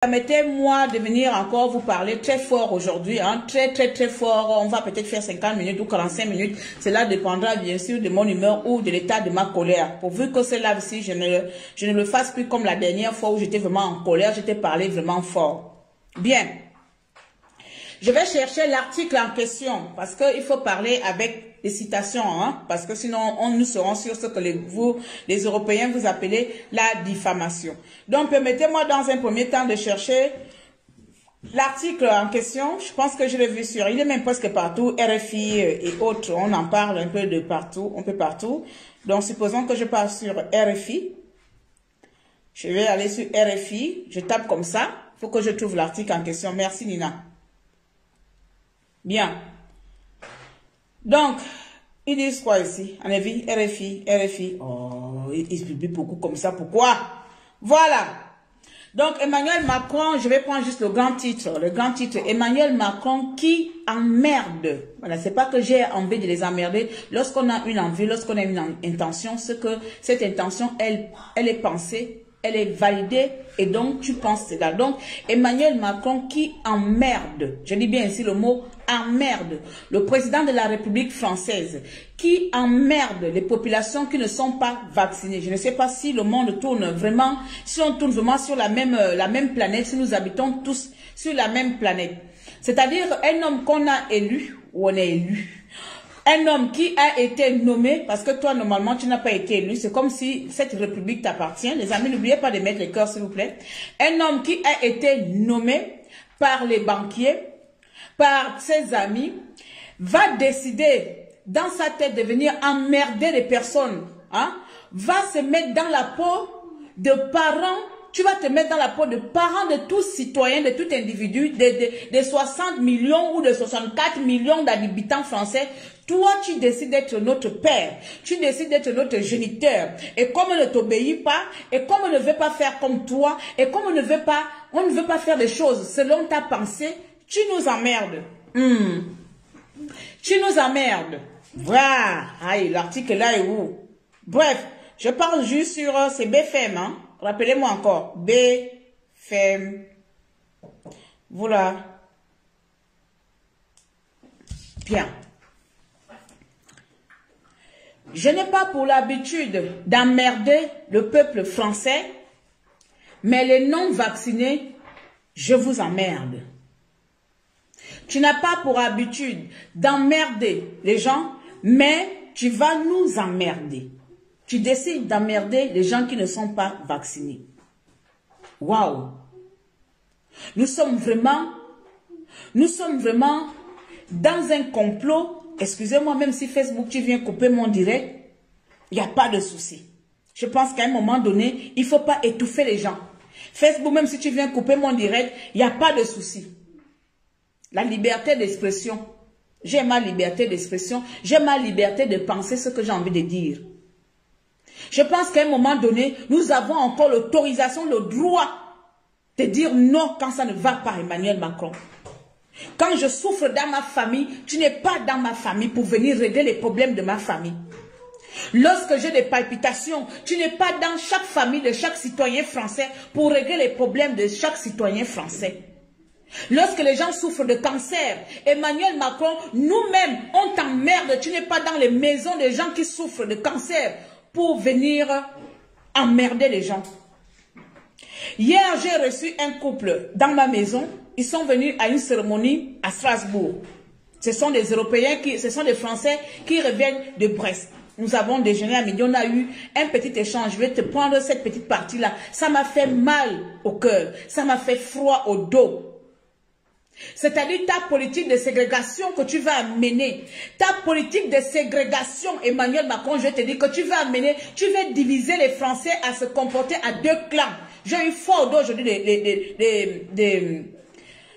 Permettez-moi de venir encore vous parler très fort aujourd'hui, hein, très fort. On va peut-être faire 50 minutes ou 45 minutes. Cela dépendra bien sûr de mon humeur ou de l'état de ma colère. Pourvu que cela-ci, je ne le fasse plus comme la dernière fois où j'étais vraiment en colère, j'étais parlé vraiment fort. Bien. Je vais chercher l'article en question parce qu'il faut parler avec des citations, hein, parce que sinon nous serons sur ce que les Européens, vous appelez la diffamation. Donc, permettez-moi dans un premier temps de chercher l'article en question. Je pense que je l'ai vu sur, il est même presque partout, RFI et autres, on en parle un peu de partout, un peu partout. Donc, supposons que je pars sur RFI. Je vais aller sur RFI, je tape comme ça, il faut que je trouve l'article en question. Merci Nina. Bien. Donc, ils disent quoi ici? En avis, RFI. Oh, ils publient beaucoup comme ça. Pourquoi? Voilà. Donc, Emmanuel Macron, je vais prendre juste le grand titre. Le grand titre, Emmanuel Macron qui emmerde. Voilà, c'est pas que j'ai envie de les emmerder. Lorsqu'on a une envie, lorsqu'on a une intention, c'est que cette intention, elle est pensée, elle est validée et donc tu penses cela. Donc, Emmanuel Macron qui emmerde, je dis bien ici le mot emmerde, le président de la République française, qui emmerde les populations qui ne sont pas vaccinées. Je ne sais pas si le monde tourne vraiment, si on tourne vraiment sur la même planète, si nous habitons tous sur la même planète. C'est-à-dire un homme qu'on a élu, ou on est élu. Un homme qui a été nommé, parce que toi, normalement, tu n'as pas été élu. C'est comme si cette république t'appartient. Les amis, n'oubliez pas de mettre les cœurs, s'il vous plaît. Un homme qui a été nommé par les banquiers, par ses amis, va décider dans sa tête de venir emmerder les personnes. Hein? Va se mettre dans la peau de parents. Tu vas te mettre dans la peau de parents de tous citoyens, de tout individu, de 60 millions ou de 64 millions d'habitants français. Toi, tu décides d'être notre père, tu décides d'être notre géniteur. Et comme on ne t'obéit pas, et comme on ne veut pas faire comme toi, et comme on ne veut pas faire des choses selon ta pensée, tu nous emmerdes. Tu nous emmerdes. Voilà. Aïe, l'article là est où? Bref, je parle juste sur c'est BFM, hein. Rappelez-moi encore, BFM. Voilà. Bien. Je n'ai pas pour l'habitude d'emmerder le peuple français, mais les non-vaccinés, je vous emmerde. Tu n'as pas pour habitude d'emmerder les gens, mais tu vas nous emmerder. Tu décides d'emmerder les gens qui ne sont pas vaccinés. Waouh! Nous sommes vraiment dans un complot. Excusez-moi, même si Facebook, tu viens couper mon direct, il n'y a pas de souci. Je pense qu'à un moment donné, il ne faut pas étouffer les gens. Facebook, même si tu viens couper mon direct, il n'y a pas de souci. La liberté d'expression. J'ai ma liberté d'expression. J'ai ma liberté de penser ce que j'ai envie de dire. Je pense qu'à un moment donné, nous avons encore l'autorisation, le droit de dire non quand ça ne va pas, Emmanuel Macron. Quand je souffre dans ma famille, tu n'es pas dans ma famille pour venir régler les problèmes de ma famille. Lorsque j'ai des palpitations, tu n'es pas dans chaque famille de chaque citoyen français pour régler les problèmes de chaque citoyen français. Lorsque les gens souffrent de cancer, Emmanuel Macron, nous-mêmes, on t'emmerde. Tu n'es pas dans les maisons des gens qui souffrent de cancer pour venir emmerder les gens. Hier, j'ai reçu un couple dans ma maison. Ils sont venus à une cérémonie à Strasbourg. Ce sont des Européens, ce sont des Français qui reviennent de Brest. Nous avons déjeuné à midi, on a eu un petit échange. Je vais te prendre cette petite partie-là. Ça m'a fait mal au cœur. Ça m'a fait froid au dos. C'est-à-dire ta politique de ségrégation que tu vas amener. Ta politique de ségrégation, Emmanuel Macron, je te dis que tu vas amener, tu vas diviser les Français à se comporter à deux clans. J'ai eu fort au dos aujourd'hui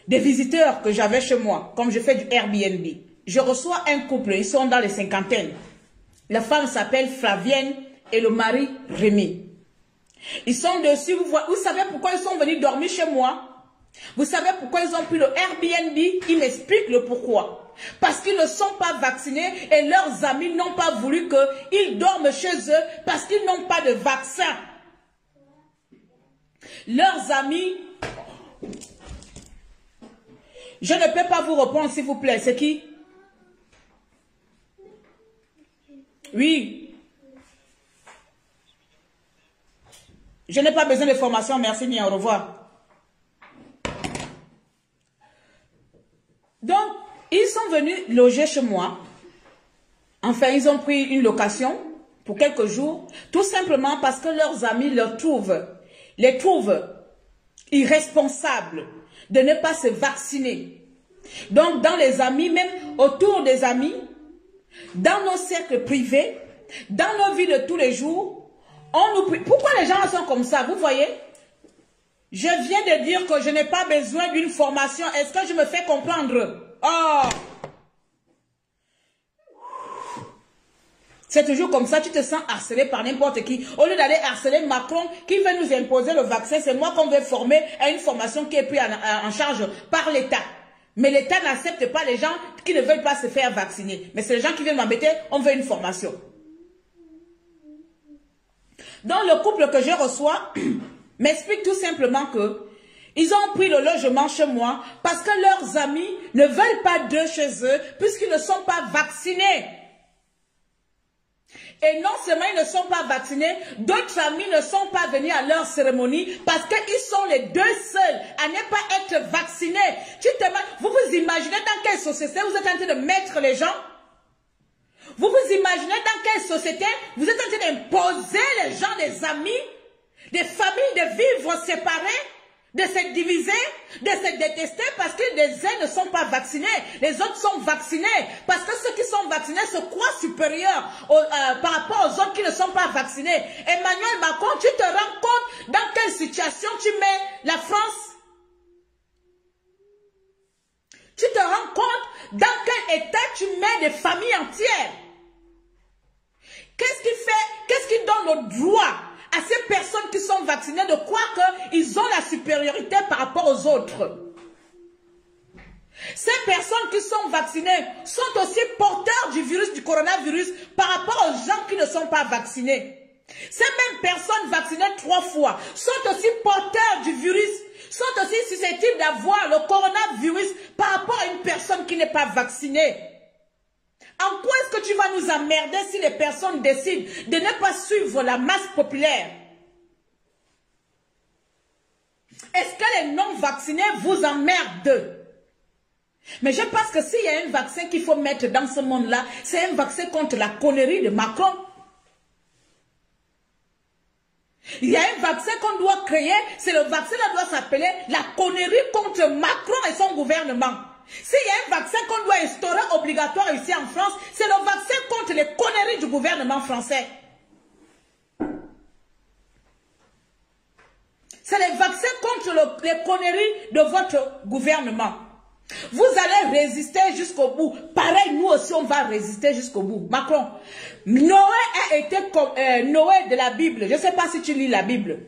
des visiteurs que j'avais chez moi, comme je fais du Airbnb. Je reçois un couple, ils sont dans les cinquantaines. La femme s'appelle Flavienne et le mari Rémi. Ils sont dessus, vous savez pourquoi ils sont venus dormir chez moi? Vous savez pourquoi ils ont pris le Airbnb? Ils m'expliquent le pourquoi. Parce qu'ils ne sont pas vaccinés et leurs amis n'ont pas voulu qu'ils dorment chez eux parce qu'ils n'ont pas de vaccin. Leurs amis Je ne peux pas vous répondre, s'il vous plaît. C'est qui? Oui. Je n'ai pas besoin de formation. Merci bien. Au revoir. Donc, ils sont venus loger chez moi. Enfin, ils ont pris une location pour quelques jours. Tout simplement parce que leurs amis les trouvent irresponsables de ne pas se vacciner. Donc, dans les amis, même autour des amis, dans nos cercles privés, dans nos vies de tous les jours, on nous... Pourquoi les gens sont comme ça? Vous voyez? Je viens de dire que je n'ai pas besoin d'une formation. Est-ce que je me fais comprendre? Oh! C'est toujours comme ça, tu te sens harcelé par n'importe qui. Au lieu d'aller harceler Macron qui veut nous imposer le vaccin, c'est moi qu'on veut former à une formation qui est prise en charge par l'État. Mais l'État n'accepte pas les gens qui ne veulent pas se faire vacciner. Mais c'est les gens qui viennent m'embêter, on veut une formation. Donc le couple que je reçois m'explique tout simplement que ils ont pris le logement chez moi parce que leurs amis ne veulent pas d'eux chez eux puisqu'ils ne sont pas vaccinés. Et non seulement ils ne sont pas vaccinés, d'autres amis ne sont pas venus à leur cérémonie parce qu'ils sont les deux seuls à ne pas être vaccinés. Vous vous imaginez dans quelle société vous êtes en train de mettre les gens? Vous vous imaginez dans quelle société vous êtes en train d'imposer les gens, des amis, des familles de vivre séparés, de se diviser, de se détester parce que les uns ne sont pas vaccinés, les autres sont vaccinés. Parce que ceux qui sont vaccinés se croient supérieurs par rapport aux autres qui ne sont pas vaccinés. Emmanuel Macron, tu te rends compte dans quelle situation tu mets la France? Tu te rends compte dans quel état tu mets des familles entières? Qu'est-ce qui donne le droit à ces personnes qui sont vaccinées de croire qu'ils ont la supériorité par rapport aux autres? Ces personnes qui sont vaccinées sont aussi porteurs du virus, du coronavirus, par rapport aux gens qui ne sont pas vaccinés. Ces mêmes personnes vaccinées 3 fois sont aussi porteurs du virus, sont aussi susceptibles d'avoir le coronavirus par rapport à une personne qui n'est pas vaccinée. En quoi est-ce que tu vas nous emmerder si les personnes décident de ne pas suivre la masse populaire? Est-ce que les non-vaccinés vous emmerdent? Mais je pense que s'il y a un vaccin qu'il faut mettre dans ce monde-là, c'est un vaccin contre la connerie de Macron. Il y a un vaccin qu'on doit créer, c'est le vaccin qui doit s'appeler la connerie contre Macron et son gouvernement. S'il y a un vaccin qu'on doit instaurer obligatoire ici en France, c'est le vaccin contre les conneries du gouvernement français. C'est le vaccin contre les conneries de votre gouvernement. Vous allez résister jusqu'au bout. Pareil, nous aussi, on va résister jusqu'au bout. Macron, Noé a été comme Noé de la Bible. Je ne sais pas si tu lis la Bible.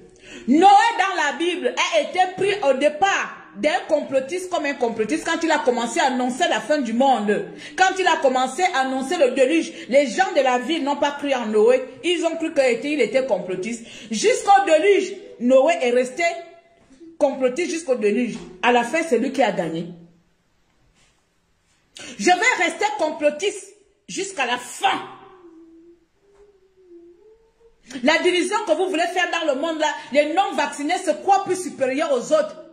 Noé dans la Bible a été pris au départ d'un complotiste comme un complotiste quand il a commencé à annoncer la fin du monde. Quand il a commencé à annoncer le déluge, les gens de la ville n'ont pas cru en Noé. Ils ont cru qu'il était complotiste. Jusqu'au déluge, Noé est resté complotiste jusqu'au déluge. À la fin, c'est lui qui a gagné. Je vais rester complotiste jusqu'à la fin. La division que vous voulez faire dans le monde là, les non-vaccinés se croient plus supérieurs aux autres.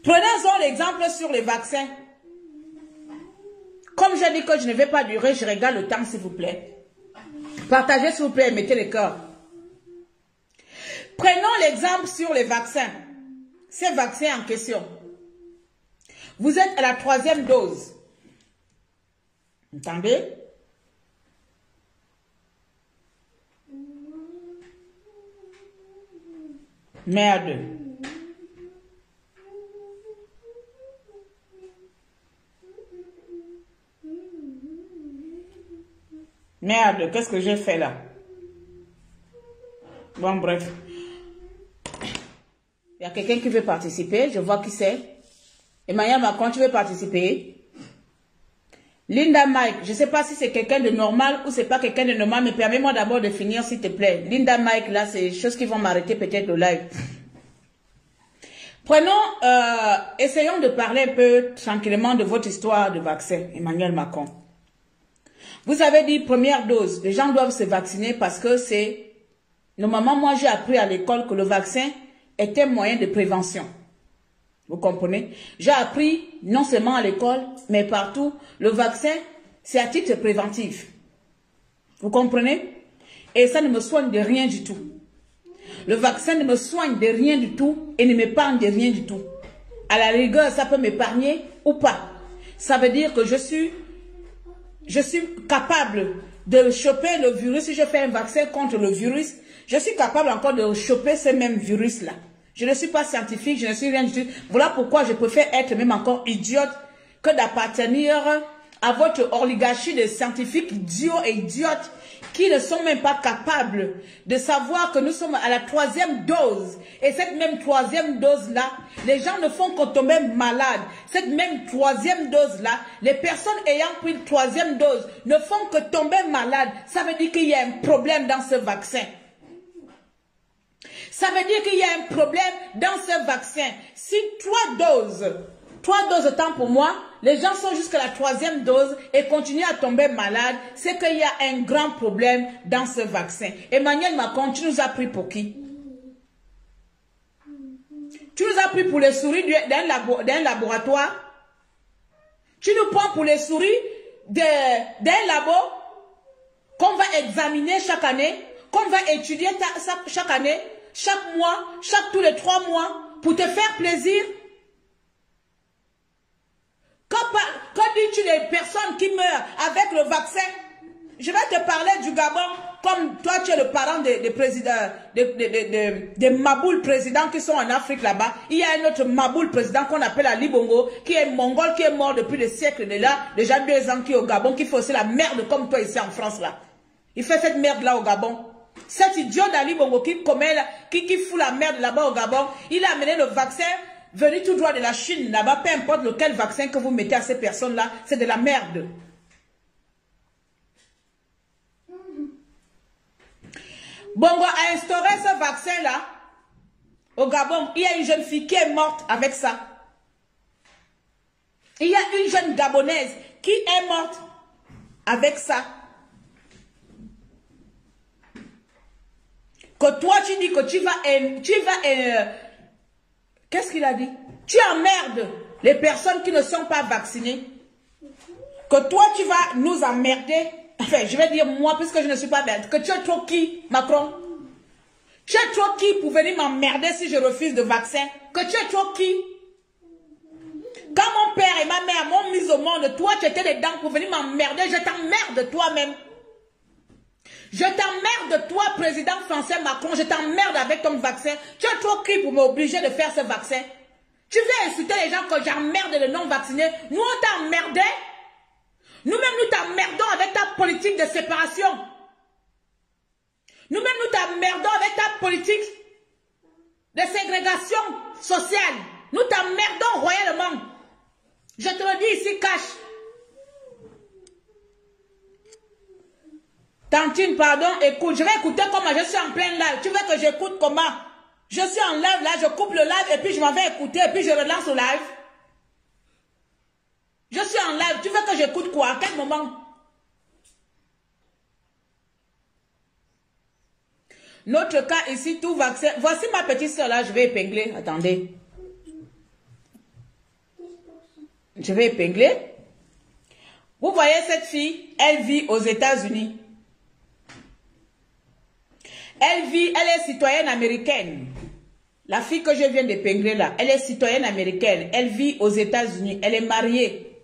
Prenons l'exemple sur les vaccins. Comme j'ai dit que je ne vais pas durer, je regarde le temps s'il vous plaît. Partagez s'il vous plaît et mettez les cœurs. Prenons l'exemple sur les vaccins. Ces vaccins en question. Vous êtes à la 3e dose. Entendez? Merde. Merde, qu'est-ce que j'ai fait là? Bon, bref. Il y a quelqu'un qui veut participer. Je vois qui c'est. Emmanuel Macron, tu veux participer? Linda Mike, je ne sais pas si c'est quelqu'un de normal ou c'est pas quelqu'un de normal, mais permets-moi d'abord de finir s'il te plaît. Linda Mike, là, c'est des choses qui vont m'arrêter peut-être le live. Essayons de parler un peu tranquillement de votre histoire de vaccin, Emmanuel Macron. Vous avez dit première dose, les gens doivent se vacciner parce que c'est... Normalement, moi j'ai appris à l'école que le vaccin est un moyen de prévention. Vous comprenez? J'ai appris non seulement à l'école, mais partout, le vaccin, c'est à titre préventif. Vous comprenez? Et ça ne me soigne de rien du tout. Le vaccin ne me soigne de rien du tout et ne m'épargne de rien du tout. À la rigueur, ça peut m'épargner ou pas. Ça veut dire que je suis capable de choper le virus. Si je fais un vaccin contre le virus, je suis capable encore de choper ce même virus-là. Je ne suis pas scientifique, je ne suis rien du tout. Voilà pourquoi je préfère être même encore idiote que d'appartenir à votre oligarchie de scientifiques idiots et idiotes qui ne sont même pas capables de savoir que nous sommes à la 3e dose. Et cette même 3e dose-là, les gens ne font que tomber malades. Cette même 3e dose-là, les personnes ayant pris la 3e dose ne font que tomber malades. Ça veut dire qu'il y a un problème dans ce vaccin. Ça veut dire qu'il y a un problème dans ce vaccin. Si 3 doses de temps pour moi, les gens sont jusqu'à la 3e dose et continuent à tomber malades, c'est qu'il y a un grand problème dans ce vaccin. Emmanuel Macron, tu nous as pris pour qui? Tu nous as pris pour les souris d'un laboratoire? Tu nous prends pour les souris d'un labo qu'on va examiner chaque année, qu'on va étudier chaque année, chaque mois, tous les 3 mois, pour te faire plaisir? Quand dis-tu des personnes qui meurent avec le vaccin? Je vais te parler du Gabon, comme toi tu es le parent des présidents, des Maboul présidents qui sont en Afrique là-bas. Il y a un autre Maboul président qu'on appelle Ali Bongo, qui est mongol, qui est mort depuis des siècles de là, déjà 2 ans qui est au Gabon, qui fait aussi la merde comme toi ici en France là. Il fait cette merde là au Gabon. Cet idiot d'Ali Bongo qui fout la merde là-bas au Gabon, il a amené le vaccin venu tout droit de la Chine là-bas, peu importe lequel vaccin que vous mettez à ces personnes-là, c'est de la merde. Bongo a instauré ce vaccin-là au Gabon. Il y a une jeune fille qui est morte avec ça. Il y a une jeune Gabonaise qui est morte avec ça. Que toi tu dis que tu vas qu'est-ce qu'il a dit? Tu emmerdes les personnes qui ne sont pas vaccinées. Que toi, tu vas nous emmerder. Enfin, je vais dire moi, puisque je ne suis pas merde. Que tu es trop qui, Macron? Tu es trop qui pour venir m'emmerder si je refuse de vaccin? Que tu es trop qui? Quand mon père et ma mère m'ont mis au monde, toi, tu étais dedans pour venir m'emmerder. Je t'emmerde toi-même. Je t'emmerde toi, président français Macron, je t'emmerde avec ton vaccin. Tu es trop qui pour m'obliger de faire ce vaccin? Tu veux insulter les gens que j'emmerde les non-vaccinés? Nous, on t'a emmerdé. Nous-mêmes, nous t'emmerdons avec ta politique de séparation. Nous-mêmes, nous t'emmerdons avec ta politique de ségrégation sociale. Nous t'emmerdons royalement. Je te le dis ici, cache. Tantine, pardon, écoute, je vais écouter comment je suis en plein live. Tu veux que j'écoute comment? Je suis en live là, je coupe le live et puis je m'en vais écouter et puis je relance le live. Je suis en live, tu veux que j'écoute quoi? À quel moment? Notre cas ici, tout vaccin. Voici ma petite soeur là, je vais épingler. Attendez. Je vais épingler. Vous voyez cette fille, elle vit aux États-Unis. Elle est citoyenne américaine. La fille que je viens d'épingler là, elle est citoyenne américaine. Elle vit aux États-Unis. Elle est mariée.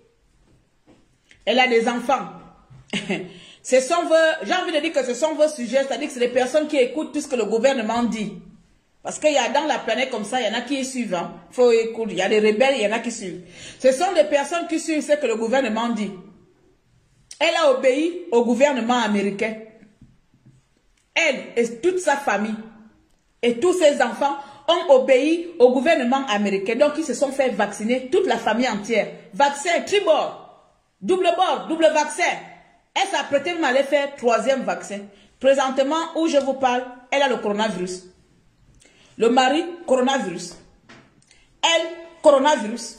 Elle a des enfants. J'ai envie de dire que ce sont vos sujets, c'est-à-dire que c'est des personnes qui écoutent tout ce que le gouvernement dit. Parce qu'il y a dans la planète comme ça, il y en a qui suivent. Hein. Faut écouter. Il y a des rebelles, il y en a qui suivent. Ce sont des personnes qui suivent ce que le gouvernement dit. Elle a obéi au gouvernement américain. Elle et toute sa famille et tous ses enfants ont obéi au gouvernement américain. Donc, ils se sont fait vacciner, toute la famille entière. Vaccin, tribord, double vaccin. Elle s'apprêtait même à aller faire 3e vaccin. Présentement, où je vous parle, elle a le coronavirus. Le mari, coronavirus. elle, coronavirus.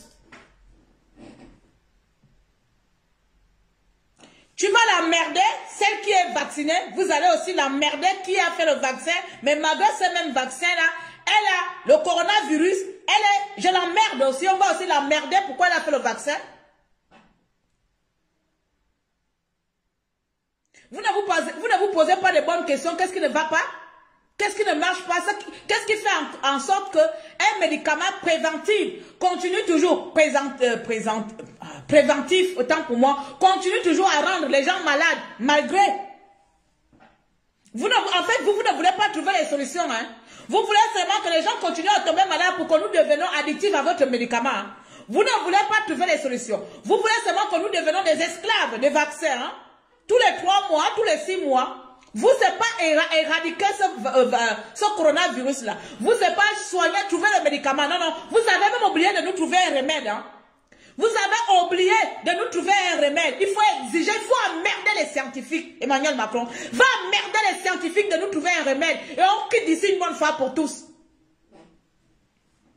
Tu vas la merder, celle qui est vaccinée, vous allez aussi la merder qui a fait le vaccin, mais malgré ce même vaccin-là, elle a le coronavirus, je la merde aussi, on va aussi la merder, pourquoi elle a fait le vaccin? Vous ne vous posez pas de bonnes questions, qu'est-ce qui ne va pas? Qu'est-ce qui ne marche pas? Qu'est-ce qui fait en sorte qu'un médicament préventif continue toujours préventif, autant pour moi, continue toujours à rendre les gens malades, malgré. En fait, vous ne voulez pas trouver les solutions. Hein? Vous voulez seulement que les gens continuent à tomber malades pour que nous devenions addictifs à votre médicament. Hein? Vous ne voulez pas trouver les solutions. Vous voulez seulement que nous devenions des esclaves des vaccins. Hein? Tous les 3 mois, tous les 6 mois. Vous ne savez pas éradiquer ce coronavirus-là. Vous ne savez pas soigner, trouver le médicament. Non, non. Vous avez même oublié de nous trouver un remède. Hein? Vous avez oublié de nous trouver un remède. Il faut exiger, il faut emmerder les scientifiques. Emmanuel Macron va emmerder les scientifiques de nous trouver un remède. Et on quitte d'ici une bonne fois pour tous.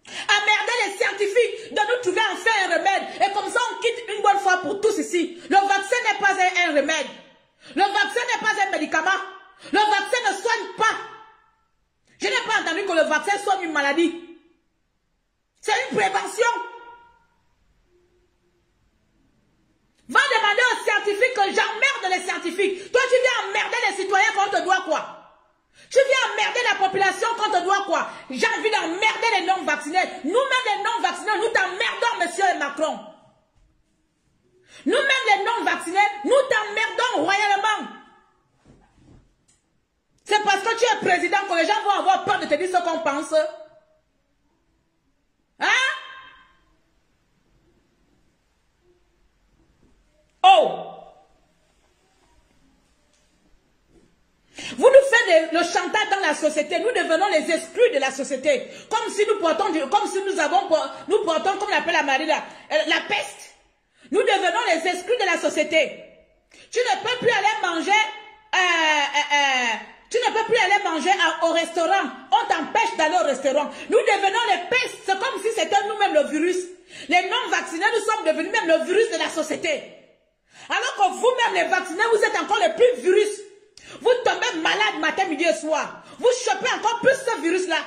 Emmerder les scientifiques de nous trouver enfin un remède. Et comme ça, on quitte une bonne fois pour tous ici. Le vaccin n'est pas un remède. Le vaccin n'est pas un médicament. Le vaccin ne soigne pas. Je n'ai pas entendu que le vaccin soigne une maladie. C'est une prévention. Va demander aux scientifiques que j'emmerde les scientifiques. Toi, tu viens emmerder les citoyens quand on te doit quoi? Tu viens emmerder la population quand on te doit quoi? J'ai envie d'emmerder les non-vaccinés. Nous-mêmes les non-vaccinés, nous t'emmerdons, monsieur Macron. Nous-mêmes les non-vaccinés, nous t'emmerdons royalement. C'est parce que tu es président que les gens vont avoir peur de te dire ce qu'on pense. Hein? Oh! Vous nous faites le chantage dans la société. Nous devenons les exclus de la société. Comme si nous portons, comme on appelle la maladie, la peste. Nous devenons les exclus de la société. Tu ne peux plus aller manger, au restaurant. On t'empêche d'aller au restaurant. Nous devenons les pestes. C'est comme si c'était nous-mêmes le virus. Les non-vaccinés, nous sommes devenus même le virus de la société. Alors que vous-même, les vaccinés, vous êtes encore les plus virus. Vous tombez malade matin, midi et soir. Vous chopez encore plus ce virus-là.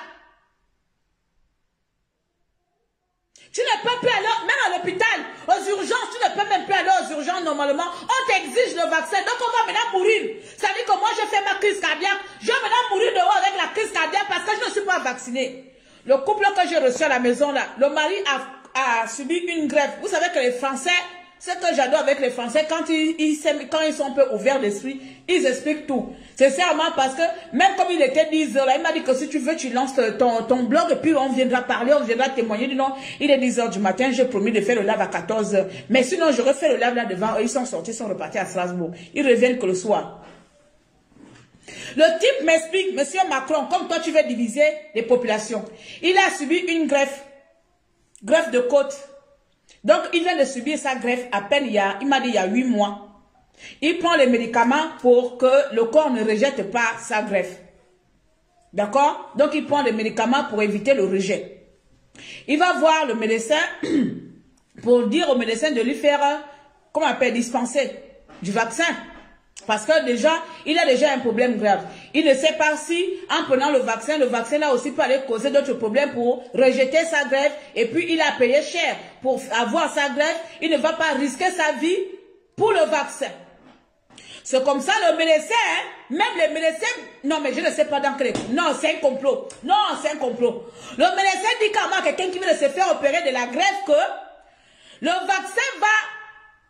Tu ne peux plus aller, même à l'hôpital, aux urgences, tu ne peux même plus aller aux urgences normalement. On t'exige le vaccin, donc on va maintenant mourir. Ça veut dire que moi, je fais ma crise cardiaque. Je vais maintenant mourir dehors avec la crise cardiaque parce que je ne suis pas vacciné. Le couple que j'ai reçu à la maison, là, le mari a subi une grève. Vous savez que les Français, ce que j'adore avec les Français, quand ils sont un peu ouverts d'esprit, ils expliquent tout. C'est seulement parce que, même comme il était 10 h là, il m'a dit que si tu veux, tu lances ton blog et puis on viendra parler, on viendra témoigner. Non, il est 10 h du matin, j'ai promis de faire le live à 14 h. Mais sinon, j'aurais fait le live là devant. Ils sont sortis, ils sont repartis à Strasbourg. Ils reviennent que le soir. Le type m'explique, monsieur Macron, comme toi tu veux diviser les populations. Il a subi une greffe de côte. Donc, il vient de subir sa greffe à peine il m'a dit il y a 8 mois. Il prend les médicaments pour que le corps ne rejette pas sa greffe. D'accord? Donc, il prend les médicaments pour éviter le rejet. Il va voir le médecin pour dire au médecin de lui faire, comment on appelle, dispenser du vaccin. Parce que déjà, il a déjà un problème grave. Il ne sait pas si, en prenant le vaccin là aussi peut aller causer d'autres problèmes pour rejeter sa greffe. Et puis, il a payé cher pour avoir sa greffe. Il ne va pas risquer sa vie pour le vaccin. C'est comme ça, le médecin, hein, même les médecins, non, mais je ne sais pas dans quel... Non, c'est un complot. Non, c'est un complot. Le médecin dit quand même à quelqu'un qui vient de se faire opérer de la greffe que le vaccin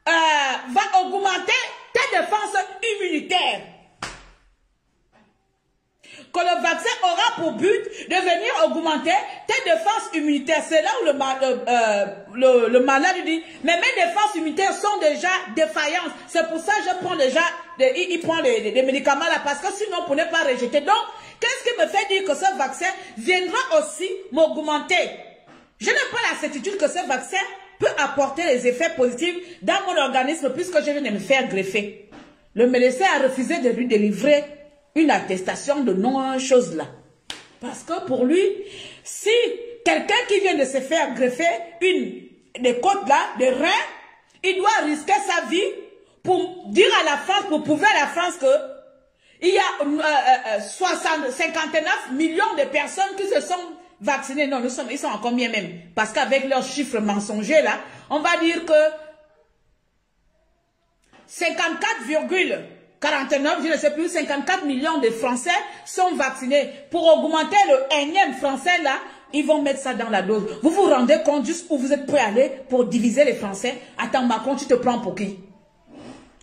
va augmenter tes défenses immunitaires. Que le vaccin aura pour but de venir augmenter tes défenses immunitaires. C'est là où le malade dit, mais mes défenses immunitaires sont déjà défaillantes. C'est pour ça que je prends déjà, il prend des médicaments là, parce que sinon pour ne pas rejeter. Donc, qu'est-ce qui me fait dire que ce vaccin viendra aussi m'augmenter? Je n'ai pas la certitude que ce vaccin peut apporter les effets positifs dans mon organisme puisque je viens de me faire greffer. Le médecin a refusé de lui délivrer une attestation de non-chose là. Parce que pour lui, si quelqu'un qui vient de se faire greffer des côtes là, des reins, il doit risquer sa vie pour dire à la France, pour prouver à la France que il y a 59 millions de personnes qui se sont vaccinées. Non, ils sont encore mieux même. Parce qu'avec leurs chiffres mensongers là, on va dire que 54,49, je ne sais plus, 54 millions de Français sont vaccinés. Pour augmenter le énième Français là, ils vont mettre ça dans la dose. Vous vous rendez compte juste où vous êtes prêt à aller pour diviser les Français? Attends, Macron, tu te prends pour qui?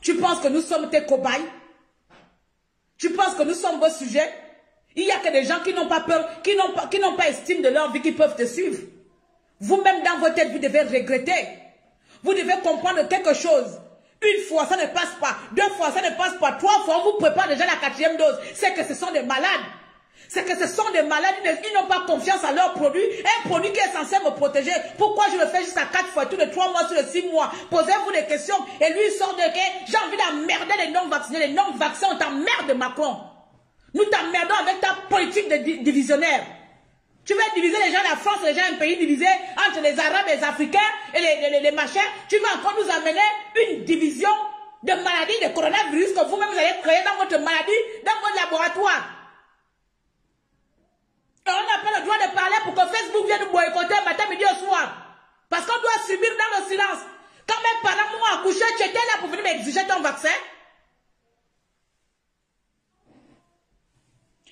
Tu penses que nous sommes tes cobayes? Tu penses que nous sommes vos sujets? Il n'y a que des gens qui n'ont pas peur, qui n'ont pas estime de leur vie, qui peuvent te suivre. Vous-même dans votre tête, vous devez regretter. Vous devez comprendre quelque chose. Une fois, ça ne passe pas. Deux fois, ça ne passe pas. Trois fois, on vous prépare déjà la 4e dose. C'est que ce sont des malades. C'est que ce sont des malades. Ils n'ont pas confiance à leur produit. Un produit qui est censé me protéger. Pourquoi je le fais jusqu'à 4 fois, tous les 3 mois, tous les 6 mois? Posez-vous des questions. Et lui, il sort de que j'ai envie d'emmerder les non-vaccinés. Les non-vaccins, on t'emmerde, Macron. Nous t'emmerdons avec ta politique de divisionnaire. Tu veux diviser les gens, la France, les gens, un pays divisé entre les Arabes, les Africains et les machins. Tu veux encore nous amener une division de maladies, de coronavirus que vous-même vous allez créer dans votre maladie, dans votre laboratoire. Et on n'a pas le droit de parler pour que Facebook vienne nous boycotter matin, midi au soir. Parce qu'on doit subir dans le silence. Quand mes parents m'ont accouché, tu étais là pour venir m'exiger ton vaccin.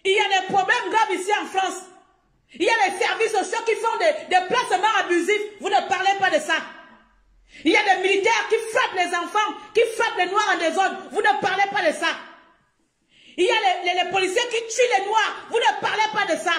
Il y a des problèmes graves ici en France. Il y a les services sociaux qui font des placements abusifs. Vous ne parlez pas de ça. Il y a des militaires qui frappent les enfants, qui frappent les noirs en désordre. Vous ne parlez pas de ça. Il y a les policiers qui tuent les noirs. Vous ne parlez pas de ça.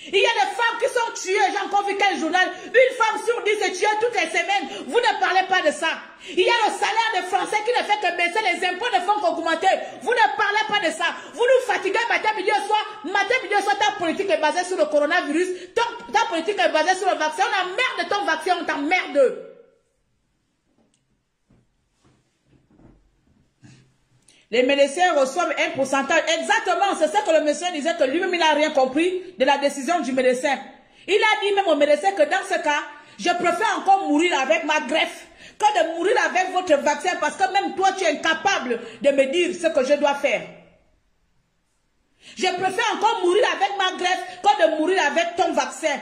Il y a des femmes qui sont tuées. J'ai encore vu quel journal. Une femme sur 10 est tuée toutes les semaines. Vous ne parlez pas de ça. Il y a le salaire des Français qui ne fait que baisser. Les impôts ne font qu'augmenter. Vous ne parlez pas de ça. Vous nous fatiguez matin, midi au soir. Matin, midi au soir, ta politique est basée sur le coronavirus. Ta politique est basée sur le vaccin. On emmerde ton vaccin, on t'emmerde. Les médecins reçoivent un pourcentage. Exactement, c'est ça que le médecin disait, que lui-même, il n'a rien compris de la décision du médecin. Il a dit même au médecin que dans ce cas, je préfère encore mourir avec ma greffe que de mourir avec votre vaccin, parce que même toi, tu es incapable de me dire ce que je dois faire. Je préfère encore mourir avec ma greffe que de mourir avec ton vaccin.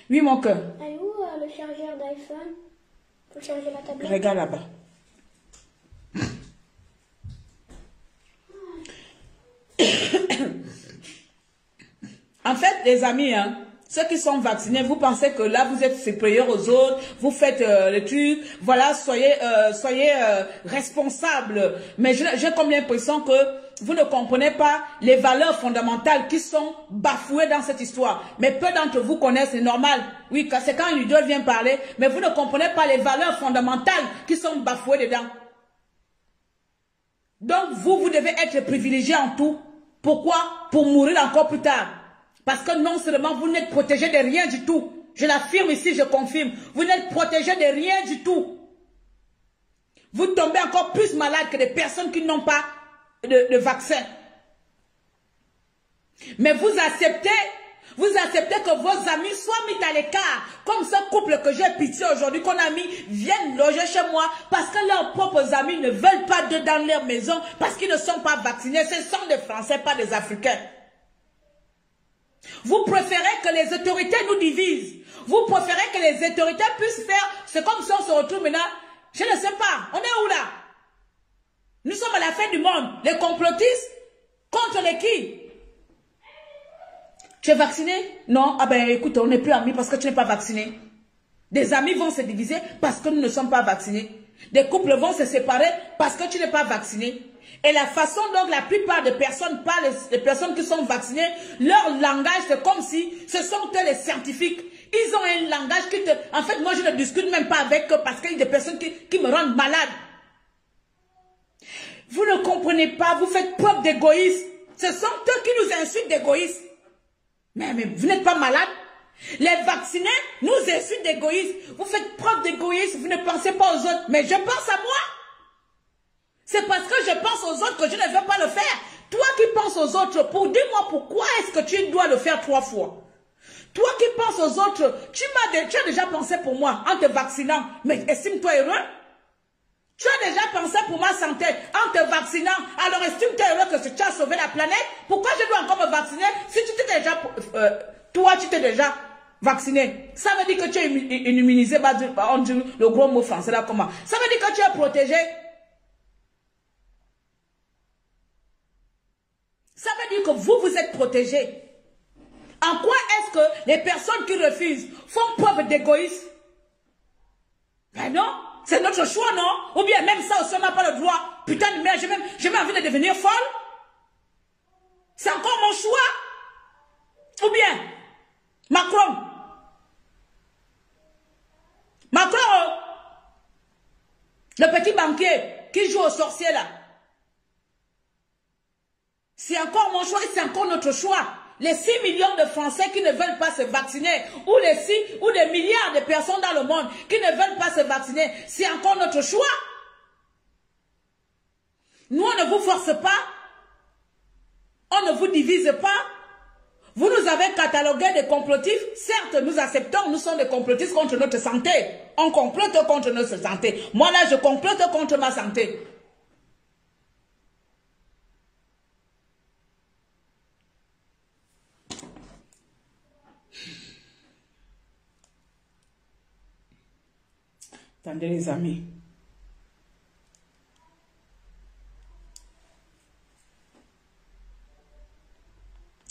Oui, mon cœur. Et où le chargeur d'iPhone pour charger ma tablette? Regarde là-bas. En fait, les amis, hein, ceux qui sont vaccinés, vous pensez que là, vous êtes supérieurs aux autres, vous faites les trucs, voilà, soyez responsables. Mais j'ai comme l'impression que vous ne comprenez pas les valeurs fondamentales qui sont bafouées dans cette histoire. Mais peu d'entre vous connaissent, c'est normal. Oui, c'est quand un leader vient parler, mais vous ne comprenez pas les valeurs fondamentales qui sont bafouées dedans. Donc, vous devez être privilégié en tout. Pourquoi? Pour mourir encore plus tard. Parce que non seulement vous n'êtes protégé de rien du tout. Je l'affirme ici, je confirme. Vous n'êtes protégé de rien du tout. Vous tombez encore plus malade que des personnes qui n'ont pas de vaccin. Mais vous acceptez que vos amis soient mis à l'écart. Comme ce couple que j'ai pitié aujourd'hui, qu'on a mis, viennent loger chez moi parce que leurs propres amis ne veulent pas d'eux dans leur maison parce qu'ils ne sont pas vaccinés. Ce sont des Français, pas des Africains. Vous préférez que les autorités nous divisent. Vous préférez que les autorités puissent faire... C'est comme si on se retrouve maintenant... Je ne sais pas. On est où là? Nous sommes à la fin du monde. Les complotistes contre les qui? Tu es vacciné? Non. Ah ben écoute, on n'est plus amis parce que tu n'es pas vacciné. Des amis vont se diviser parce que nous ne sommes pas vaccinés. Des couples vont se séparer parce que tu n'es pas vacciné. Et la façon dont la plupart des personnes parlent, les personnes qui sont vaccinées, leur langage, c'est comme si ce sont eux les scientifiques. Ils ont un langage qui te... En fait, moi, je ne discute même pas avec eux parce qu'il y a des personnes qui me rendent malade. Vous ne comprenez pas, vous faites preuve d'égoïsme. Ce sont eux qui nous insultent d'égoïsme. Mais vous n'êtes pas malade? Les vaccinés nous insultent d'égoïsme. Vous faites preuve d'égoïsme, vous ne pensez pas aux autres. Mais je pense à moi. C'est parce que je pense aux autres que je ne veux pas le faire. Toi qui penses aux autres, dis-moi pourquoi est-ce que tu dois le faire 3 fois? Toi qui penses aux autres, tu as déjà pensé pour moi en te vaccinant, mais estime-toi heureux. Tu as déjà pensé pour ma santé en te vaccinant, alors estime-toi heureux que tu as sauvé la planète. Pourquoi je dois encore me vacciner si tu t'es déjà, toi tu t'es déjà vacciné? Ça veut dire que tu es immunisé, on dit le gros mot français là comment? Ça veut dire que tu es protégé. Ça veut dire que vous êtes protégé. En quoi est-ce que les personnes qui refusent font preuve d'égoïsme? Ben non. C'est notre choix, non? Ou bien même ça aussi, on n'a pas le droit. Putain de merde, j'ai même envie de devenir folle. C'est encore mon choix. Ou bien, Macron. Macron, le petit banquier qui joue au sorcier là. C'est encore mon choix et c'est encore notre choix. Les 6 millions de Français qui ne veulent pas se vacciner, ou les milliards de personnes dans le monde qui ne veulent pas se vacciner, c'est encore notre choix. Nous, on ne vous force pas, on ne vous divise pas. Vous nous avez catalogué des complotifs, certes, nous acceptons, nous sommes des complotistes contre notre santé. On complote contre notre santé. Moi là, je complote contre ma santé. Attendez les amis.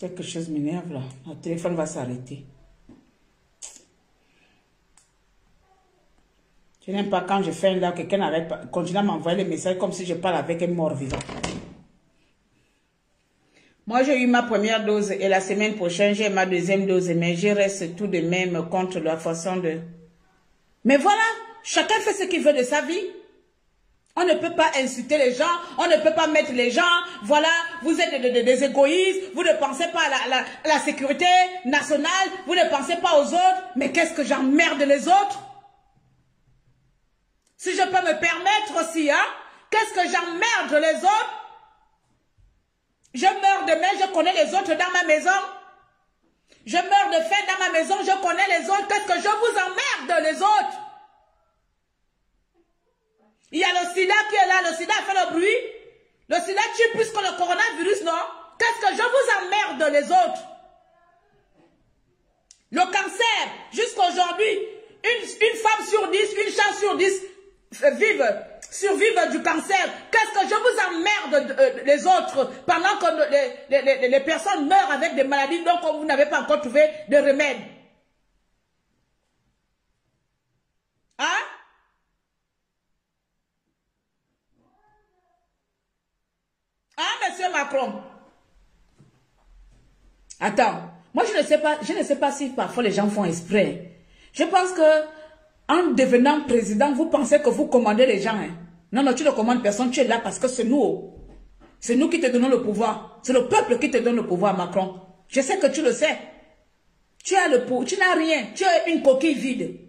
Quelque chose m'énerve là. Le téléphone va s'arrêter. Je n'aime pas quand je fais un live, quelqu'un n'arrête pas, continue à m'envoyer les messages comme si je parle avec un mort vivant. Moi, j'ai eu ma première dose et la semaine prochaine, j'ai ma deuxième dose, mais je reste tout de même contre la façon de... Mais voilà! Chacun fait ce qu'il veut de sa vie. On ne peut pas insulter les gens, on ne peut pas mettre les gens, voilà, vous êtes des égoïstes, vous ne pensez pas à la sécurité nationale, vous ne pensez pas aux autres, mais qu'est-ce que j'emmerde les autres? Si je peux me permettre aussi, hein, qu'est-ce que j'emmerde les autres? Je meurs demain, je connais les autres dans ma maison. Je meurs de faim dans ma maison, je connais les autres, qu'est-ce que je vous emmerde les autres? Il y a le sida qui est là, le sida fait le bruit. Le sida tue plus que le coronavirus, non? Qu'est-ce que je vous emmerde les autres? Le cancer, jusqu'aujourd'hui, une femme sur 10, une chance sur 10 survivent du cancer. Qu'est-ce que je vous emmerde les autres pendant que les personnes meurent avec des maladies donc vous n'avez pas encore trouvé de remède? Hein? Ah, monsieur Macron. Attends, moi je ne sais pas si parfois les gens font exprès. Je pense que en devenant président, vous pensez que vous commandez les gens. Hein? Non, non, tu ne commandes personne, tu es là parce que c'est nous. C'est nous qui te donnons le pouvoir. C'est le peuple qui te donne le pouvoir, Macron. Je sais que tu le sais. Tu as le pouvoir, tu n'as rien. Tu es une coquille vide.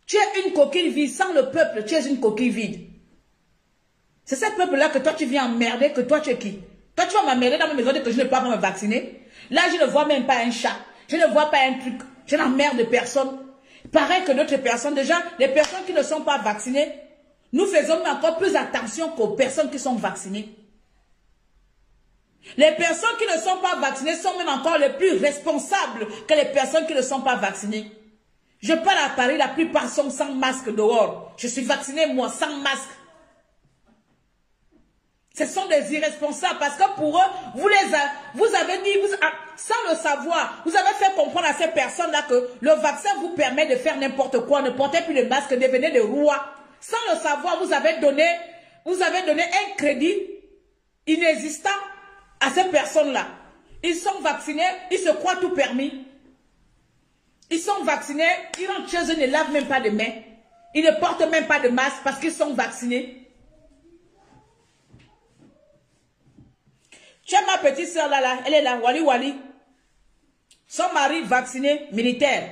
Tu es une coquille vide. Sans le peuple, tu es une coquille vide. C'est ce peuple-là que toi tu viens emmerder, que toi tu es qui? Toi tu vas m'emmerder dans ma maison que je ne peux pas me vacciner. Là je ne vois même pas un chat. Je ne vois pas un truc. Je n'emmerde personne. Pareil que d'autres personnes. Déjà, les personnes qui ne sont pas vaccinées, nous faisons encore plus attention qu'aux personnes qui sont vaccinées. Les personnes qui ne sont pas vaccinées sont même encore les plus responsables que les personnes qui ne sont pas vaccinées. Je pars à Paris, la plupart sont sans masque dehors. Je suis vacciné moi sans masque. Ce sont des irresponsables parce que pour eux, vous avez dit, sans le savoir, vous avez fait comprendre à ces personnes-là que le vaccin vous permet de faire n'importe quoi, ne portez plus de masque, devenez des rois. Sans le savoir, vous avez donné un crédit inexistant à ces personnes-là. Ils sont vaccinés, ils se croient tout permis. Ils sont vaccinés, ils rentrent chez eux, ne lavent même pas de mains. Ils ne portent même pas de masque parce qu'ils sont vaccinés. Tu as ma petite soeur là, elle est là, Wali. Son mari vacciné militaire.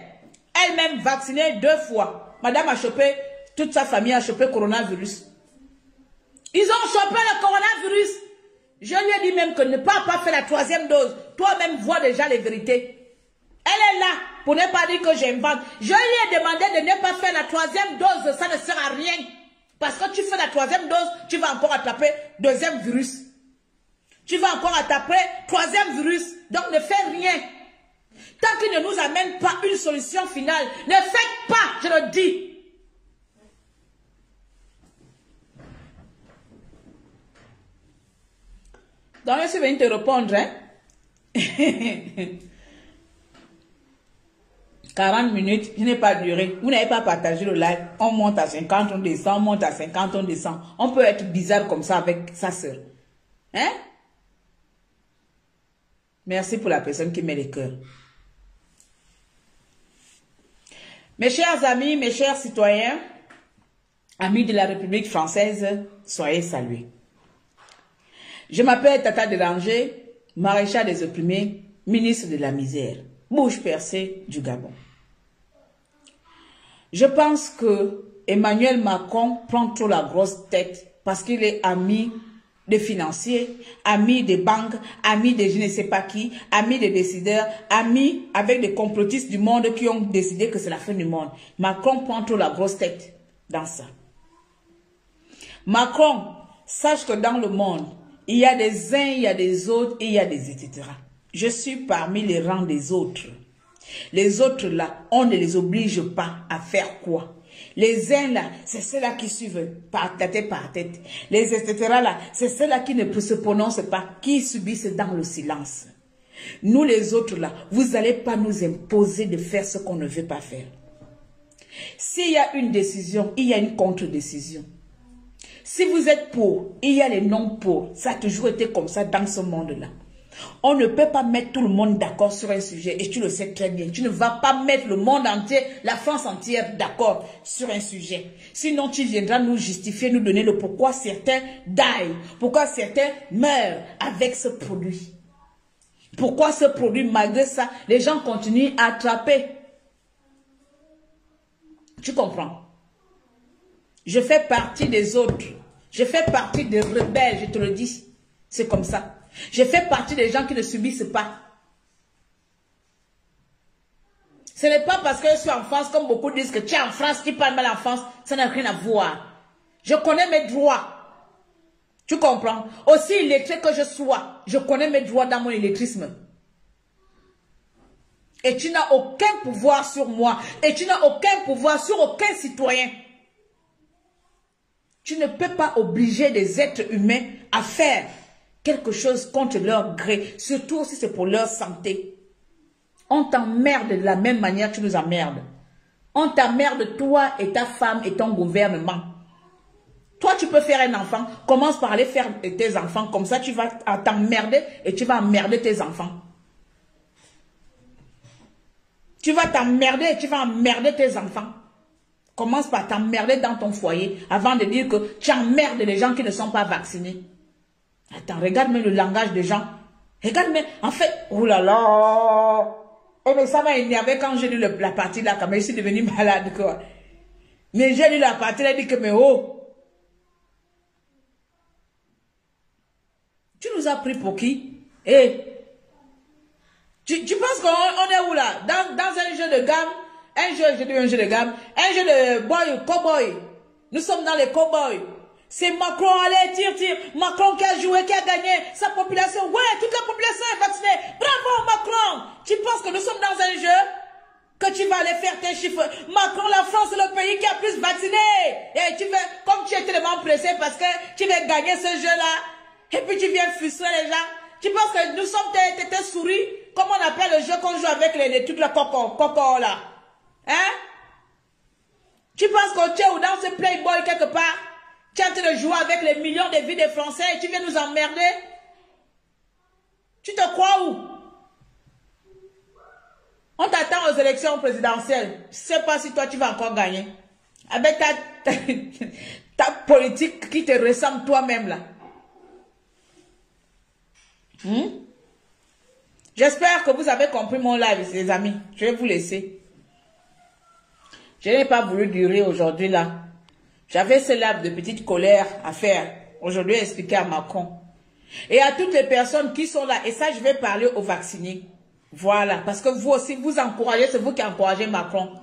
Elle-même vaccinée 2 fois. Madame a chopé, toute sa famille a chopé coronavirus. Ils ont chopé le coronavirus. Je lui ai dit même que ne pas faire la 3e dose. Toi-même vois déjà les vérités. Elle est là. pour ne pas dire que j'invente. Je lui ai demandé de ne pas faire la 3e dose, ça ne sert à rien. Parce que tu fais la 3e dose, tu vas encore attraper 2e virus. Tu vas encore attraper 3e virus. Donc ne fais rien. Tant qu'il ne nous amène pas une solution finale, ne faites pas, je le dis. Donc je suis venu te répondre, hein. 40 minutes, je n'ai pas duré. Vous n'avez pas partagé le live. On monte à 50, on descend, on monte à 50, on descend. On peut être bizarre comme ça avec sa sœur. Hein? Merci pour la personne qui met les cœurs. Mes chers amis, mes chers citoyens, amis de la République française, soyez salués. Je m'appelle Tata Déranger, maréchal des opprimés, ministre de la misère, bouche percée du Gabon. Je pense que Emmanuel Macron prend trop la grosse tête parce qu'il est ami des financiers, ami des banques, ami de je ne sais pas qui, ami des décideurs, ami avec des complotistes du monde qui ont décidé que c'est la fin du monde. Macron prend trop la grosse tête dans ça. Macron, sache que dans le monde, il y a des uns, il y a des autres et il y a des etc. Je suis parmi les rangs des autres. Les autres là, on ne les oblige pas à faire quoi? Les uns là, c'est ceux-là qui suivent par tête par tête. Les etc. là, c'est ceux-là qui ne se prononcent pas, qui subissent dans le silence. Nous les autres là, vous n'allez pas nous imposer de faire ce qu'on ne veut pas faire. S'il y a une décision, il y a une contre-décision. Si vous êtes pour, il y a les non pour. Ça a toujours été comme ça dans ce monde-là. On ne peut pas mettre tout le monde d'accord sur un sujet et tu le sais très bien. Tu ne vas pas mettre le monde entier, la France entière d'accord sur un sujet. Sinon, tu viendras nous justifier, nous donner le pourquoi certains die, pourquoi certains meurent avec ce produit. Pourquoi ce produit, malgré ça, les gens continuent à attraper. Tu comprends? Je fais partie des autres. Je fais partie des rebelles, je te le dis. C'est comme ça. Je fais partie des gens qui ne subissent pas. Ce n'est pas parce que je suis en France, comme beaucoup disent que tu es en France, tu parles mal en France. Ça n'a rien à voir. Je connais mes droits. Tu comprends? Aussi illettré que je sois, je connais mes droits dans mon illettrisme. Et tu n'as aucun pouvoir sur moi. Et tu n'as aucun pouvoir sur aucun citoyen. Tu ne peux pas obliger des êtres humains à faire quelque chose contre leur gré, surtout si c'est pour leur santé. On t'emmerde de la même manière que tu nous emmerdes. On t'emmerde toi et ta femme et ton gouvernement. Toi, tu peux faire un enfant, commence par aller faire tes enfants, comme ça tu vas t'emmerder et tu vas emmerder tes enfants. Tu vas t'emmerder et tu vas emmerder tes enfants. Commence par t'emmerder dans ton foyer avant de dire que tu emmerdes les gens qui ne sont pas vaccinés. Attends, regarde même le langage des gens. Regarde même, en fait, oh là là. Oh mais ça m'a énervé quand j'ai lu la partie là, quand même, je suis devenue malade quoi. Mais j'ai lu la partie là, dit que mais oh. Tu nous as pris pour qui? Eh. Tu penses qu'on est où là? Dans un jeu de gamme? Un jeu de gamme, un jeu de cowboy. Nous sommes dans les cowboys. C'est Macron, allez, tire. Macron qui a joué, qui a gagné. Sa population, ouais, toute la population est vaccinée. Bravo Macron. Tu penses que nous sommes dans un jeu? Que tu vas aller faire tes chiffres. Macron, la France, c'est le pays qui a plus vacciné. Et tu veux, comme tu es tellement pressé parce que tu veux gagner ce jeu-là. Et puis tu viens frustrer les gens. Tu penses que nous sommes tes souris? Comment on appelle le jeu qu'on joue avec les trucs là, coco là? Hein? Tu penses que tu es dans ce Playboy quelque part? Tu es en train de jouer avec les millions de vies des Français et tu viens nous emmerder? Tu te crois où? On t'attend aux élections présidentielles. Je ne sais pas si toi tu vas encore gagner. Avec ta politique qui te ressemble toi-même là. J'espère que vous avez compris mon live, les amis. Je vais vous laisser. Je n'ai pas voulu durer aujourd'hui là. J'avais ce laps de petite colère à faire. Aujourd'hui, expliquer à Macron. Et à toutes les personnes qui sont là. Et ça, je vais parler aux vaccinés. Voilà, parce que vous aussi, vous encouragez, c'est vous qui encouragez Macron.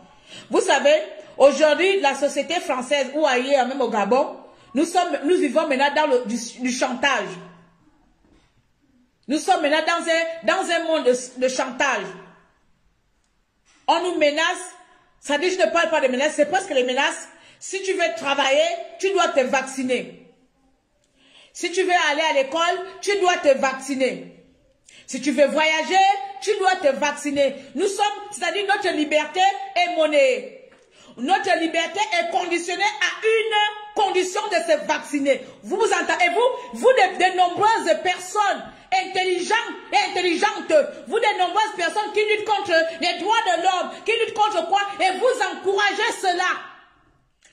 Vous savez, aujourd'hui, la société française, ou ailleurs, même au Gabon, nous vivons maintenant dans du chantage. Nous sommes maintenant dans un monde de chantage. On nous menace, ça dit je ne parle pas de menaces, c'est parce que les menaces, si tu veux travailler, tu dois te vacciner. Si tu veux aller à l'école, tu dois te vacciner. Si tu veux voyager, tu dois te vacciner. Nous sommes, c'est-à-dire notre liberté est monnayée. Notre liberté est conditionnée à une condition de se vacciner. Vous entendez, vous de nombreuses personnes intelligentes, vous de nombreuses personnes qui luttent contre les droits de l'homme, qui luttent contre quoi, et vous encouragez cela.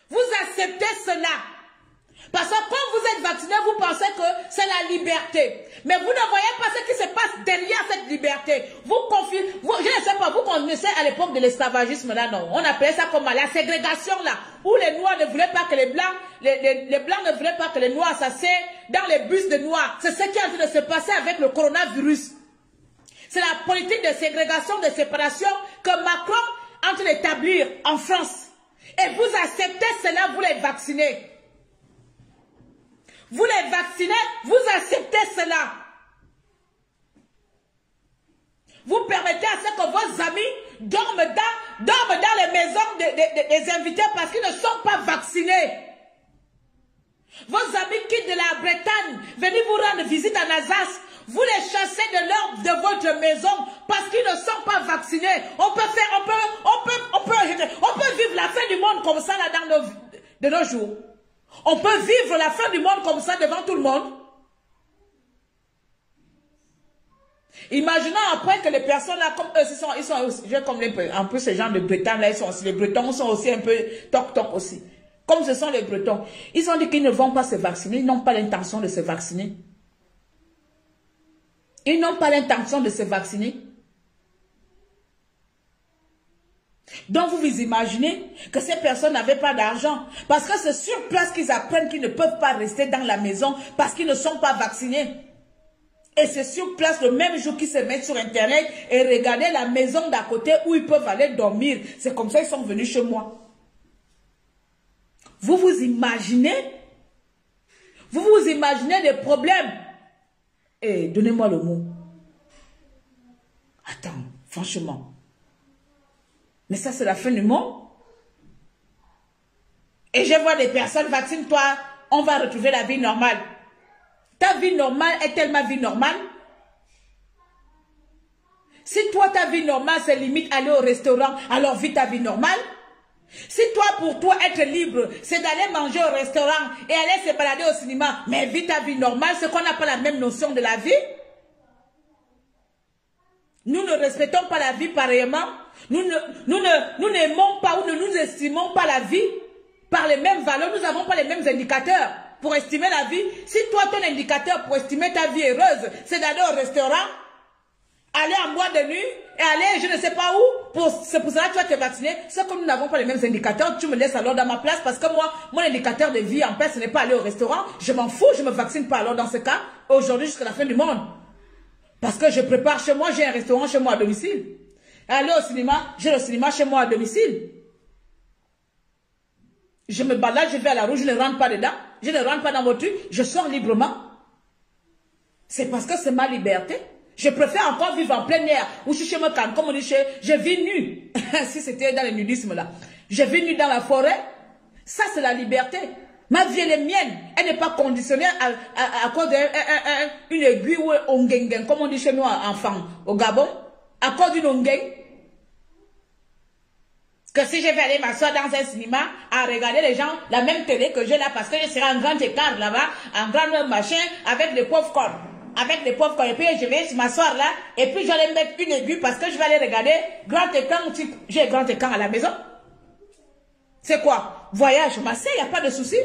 Vous acceptez cela. Parce que quand vous êtes vacciné, vous pensez que c'est la liberté. Mais vous ne voyez pas ce qui se passe derrière cette liberté. Je ne sais pas, vous connaissez à l'époque de l'esclavagisme là, non? On appelait ça comme la ségrégation là, où les Noirs ne voulaient pas que les Blancs, les Blancs ne voulaient pas que les Noirs s'asseyent dans les bus de Noirs. C'est ce qui est en train de se passer avec le coronavirus. C'est la politique de ségrégation, de séparation que Macron est en train d'établir en France. Et vous acceptez cela, vous les vaccinez. Vous les vaccinez, vous acceptez cela. Vous permettez à ce que vos amis dorment dans les maisons des invités parce qu'ils ne sont pas vaccinés. Vos amis quittent de la Bretagne, venez vous rendre visite en Alsace. Vous les chassez de votre maison parce qu'ils ne sont pas vaccinés. On peut vivre la fin du monde comme ça là de nos jours. On peut vivre la fin du monde comme ça devant tout le monde. Imaginons après que les personnes là, comme eux, ils sont aussi, comme un peu ces gens de Bretagne là, les Bretons sont aussi un peu toc-toc aussi. Comme ce sont les Bretons. Ils ont dit qu'ils ne vont pas se vacciner, ils n'ont pas l'intention de se vacciner. Ils n'ont pas l'intention de se vacciner. Donc vous imaginez que ces personnes n'avaient pas d'argent. Parce que c'est sur place qu'ils apprennent qu'ils ne peuvent pas rester dans la maison parce qu'ils ne sont pas vaccinés. Et c'est sur place le même jour qu'ils se mettent sur internet et regarder la maison d'à côté où ils peuvent aller dormir. C'est comme ça qu'ils sont venus chez moi. Vous imaginez? Vous imaginez des problèmes? Et donnez-moi le mot. Attends, franchement. Mais ça, c'est la fin du monde. Et je vois des personnes, vaccine-toi, on va retrouver la vie normale. Ta vie normale est-elle ma vie normale? Si toi, ta vie normale, c'est limite aller au restaurant, alors vis ta vie normale. Si toi, pour toi, être libre, c'est d'aller manger au restaurant et aller se balader au cinéma, mais vis ta vie normale, c'est qu'on n'a pas la même notion de la vie. Nous ne respectons pas la vie pareillement. Nous n'aimons pas ou ne nous estimons pas la vie par les mêmes valeurs. Nous n'avons pas les mêmes indicateurs pour estimer la vie. Si toi, ton indicateur pour estimer ta vie heureuse, c'est d'aller au restaurant, aller en boîte de nuit et aller je ne sais pas où, c'est pour cela que tu vas te vacciner. C'est comme nous n'avons pas les mêmes indicateurs, tu me laisses alors dans ma place parce que moi, mon indicateur de vie en paix, ce n'est pas aller au restaurant. Je m'en fous, je ne me vaccine pas alors dans ce cas, aujourd'hui jusqu'à la fin du monde. Parce que je prépare chez moi, j'ai un restaurant chez moi à domicile. Aller au cinéma, j'ai le cinéma chez moi à domicile. Je me balade, je vais à la rue, je ne rentre pas dedans. Je ne rentre pas dans votre rue, je sors librement. C'est parce que c'est ma liberté. Je préfère encore vivre en plein air. Ou si je me calme, comme on dit, je vis nu. Si c'était dans le nudisme là. Je vis nu dans la forêt. Ça, c'est la liberté. Ma vie, elle est mienne. Elle n'est pas conditionnée à cause d'une aiguille ou un ongengen, comme on dit chez nous enfants au Gabon. À cause d'une ongengen. Que si je vais aller m'asseoir dans un cinéma à regarder les gens, la même télé que j'ai là, parce que je serai en grand écart là-bas, en grand machin, avec des pauvres corps. Avec des pauvres corps. Et puis je vais m'asseoir là, et puis je vais aller mettre une aiguille parce que je vais aller regarder grand écran. J'ai grand écran à la maison. C'est quoi? Voyage, massé, il n'y a pas de souci.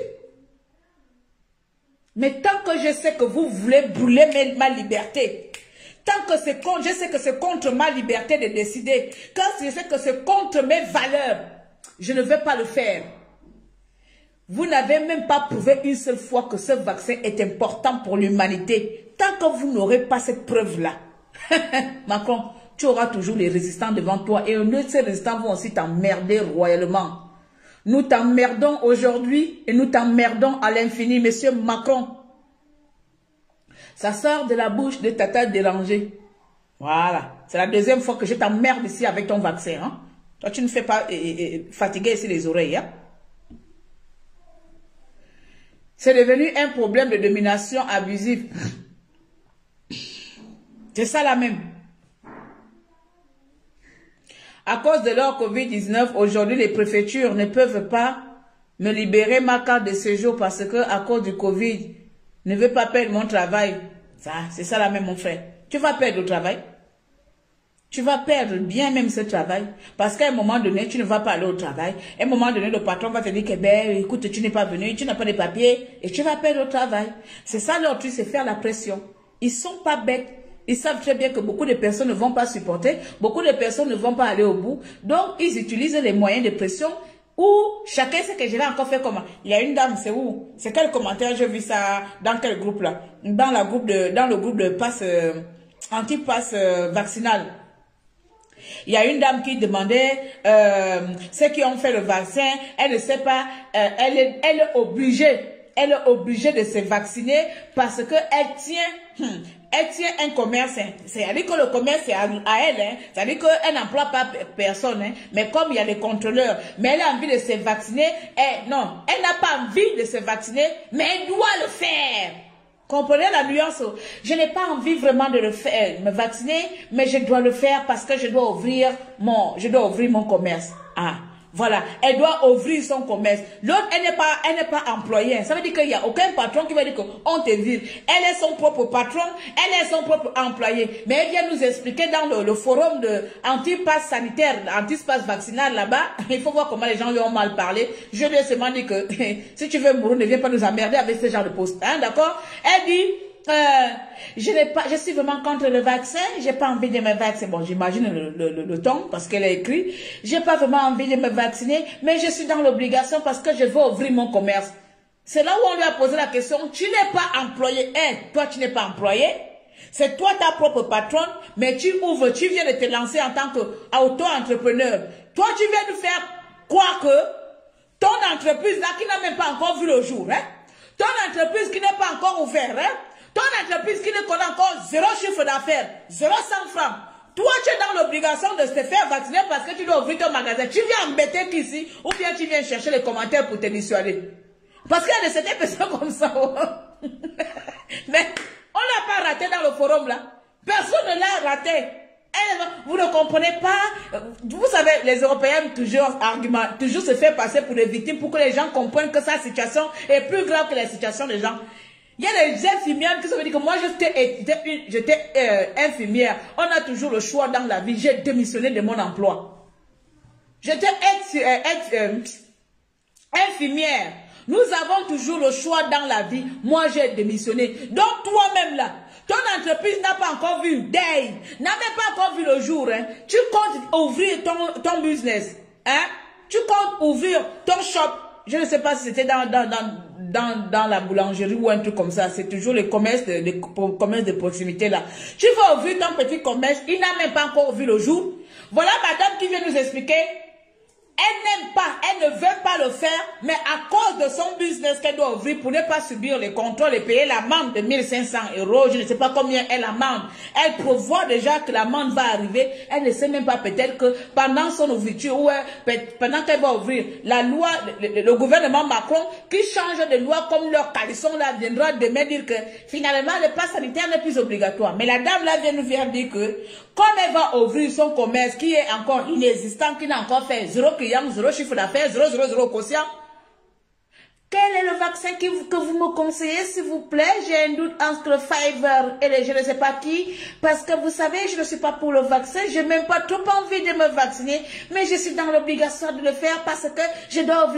Mais tant que je sais que vous voulez brûler ma liberté, tant que c'est contre, je sais que c'est contre ma liberté de décider, quand je sais que c'est contre mes valeurs, je ne vais pas le faire. Vous n'avez même pas prouvé une seule fois que ce vaccin est important pour l'humanité. Tant que vous n'aurez pas cette preuve-là, Macron, tu auras toujours les résistants devant toi. Et ces résistants vont aussi t'emmerder royalement. Nous t'emmerdons aujourd'hui et nous t'emmerdons à l'infini, monsieur Macron. Ça sort de la bouche de Tata dérangée. Voilà. C'est la deuxième fois que je t'emmerde ici avec ton vaccin. Hein? Toi, tu ne fais pas fatiguer ici les oreilles. Hein? C'est devenu un problème de domination abusive. C'est ça la même. À cause de leur Covid-19, aujourd'hui, les préfectures ne peuvent pas me libérer ma carte de séjour parce que, à cause du Covid, ne veux pas perdre mon travail. Ça, c'est ça la même, mon frère. Tu vas perdre le travail. Tu vas perdre bien même ce travail. Parce qu'à un moment donné, tu ne vas pas aller au travail. À un moment donné, le patron va te dire que, ben, écoute, tu n'es pas venu, tu n'as pas de papiers et tu vas perdre le travail. C'est ça leur truc, c'est faire la pression. Ils sont pas bêtes. Ils savent très bien que beaucoup de personnes ne vont pas supporter. Beaucoup de personnes ne vont pas aller au bout. Donc, ils utilisent les moyens de pression où chacun sait que je vais encore faire comment. Il y a une dame, c'est où? C'est quel commentaire? J'ai vu ça dans quel groupe là? Dans le groupe de passe, anti-passe vaccinal. Il y a une dame qui demandait, ceux qui ont fait le vaccin, elle ne sait pas, elle est obligée. Elle est obligée de se vacciner parce que elle tient un commerce. C'est-à-dire que le commerce c'est à elle. Hein. C'est-à-dire qu'elle n'emploie pas personne. Hein. Mais comme il y a les contrôleurs, mais elle a envie de se vacciner. Non, elle n'a pas envie de se vacciner, mais elle doit le faire. Comprenez la nuance? Je n'ai pas envie vraiment de le faire, me vacciner, mais je dois le faire parce que je dois ouvrir mon commerce. Ah. Voilà, elle doit ouvrir son commerce. L'autre, elle n'est pas employée. Ça veut dire qu'il n'y a aucun patron qui va dire qu'on te vire. Elle est son propre patron, elle est son propre employé. Mais elle vient nous expliquer dans le forum de anti-pass sanitaire, anti-pass vaccinal là-bas. Il faut voir comment les gens lui ont mal parlé. Je lui ai seulement dit que si tu veux mourir, ne viens pas nous emmerder avec ce genre de poste. Hein, d'accord? Elle dit... je suis vraiment contre le vaccin, j'ai pas envie de me vacciner. Bon, j'imagine le ton, parce qu'elle a écrit, j'ai pas vraiment envie de me vacciner, mais je suis dans l'obligation parce que je veux ouvrir mon commerce. C'est là où on lui a posé la question, tu n'es pas employé, toi tu n'es pas employé, c'est toi ta propre patronne, mais tu ouvres, tu viens de te lancer en tant qu'auto-entrepreneur. Toi tu viens de faire quoi que ton entreprise là qui n'a même pas encore vu le jour, hein? Ton entreprise qui n'est pas encore ouverte, hein? Ton entreprise qui ne connaît encore 0 chiffre d'affaires, 0 100 francs. Toi, tu es dans l'obligation de te faire vacciner parce que tu dois ouvrir ton magasin. Tu viens embêter qu'ici ou bien tu viens chercher les commentaires pour te dissuader. Parce qu'il y a de certaines personnes comme ça. Mais on l'a pas raté dans le forum là. Personne ne l'a raté. Vous ne comprenez pas. Vous savez, les Européens toujours se font passer pour des victimes pour que les gens comprennent que sa situation est plus grave que la situation des gens. Il y a des infirmières qui se disent que moi j'étais infirmière. On a toujours le choix dans la vie. J'ai démissionné de mon emploi. J'étais infirmière. Nous avons toujours le choix dans la vie. Moi j'ai démissionné. Donc toi-même là, ton entreprise n'a pas encore vu day, n'a même pas encore vu le jour. Hein. Tu comptes ouvrir ton business. Hein? Tu comptes ouvrir ton shop. Je ne sais pas si c'était dans la boulangerie ou un truc comme ça. C'est toujours le commerce de proximité là. Tu vas ouvrir ton petit commerce. Il n'a même pas encore vu le jour. Voilà madame qui vient nous expliquer. Elle n'aime pas, elle ne veut pas le faire, mais à cause de son business qu'elle doit ouvrir pour ne pas subir les contrôles et payer l'amende de 1500 €, je ne sais pas combien est l'amende. Elle prévoit déjà que l'amende va arriver, elle ne sait même pas peut-être que pendant son ouverture ou pendant qu'elle va ouvrir, la loi, le gouvernement Macron qui change de loi comme leur calisson là viendra demain dire que finalement le pass sanitaire n'est plus obligatoire. Mais la dame là vient nous faire dire que comme elle va ouvrir son commerce qui est encore inexistant, qui n'a encore fait 0 client, 0 chiffre d'affaires, 0 quotient. Quel est le vaccin que vous me conseillez, s'il vous plaît? J'ai un doute entre Pfizer et je ne sais pas qui. Parce que vous savez, je ne suis pas pour le vaccin. Je n'ai même pas trop envie de me vacciner. Mais je suis dans l'obligation de le faire parce que je dois ouvrir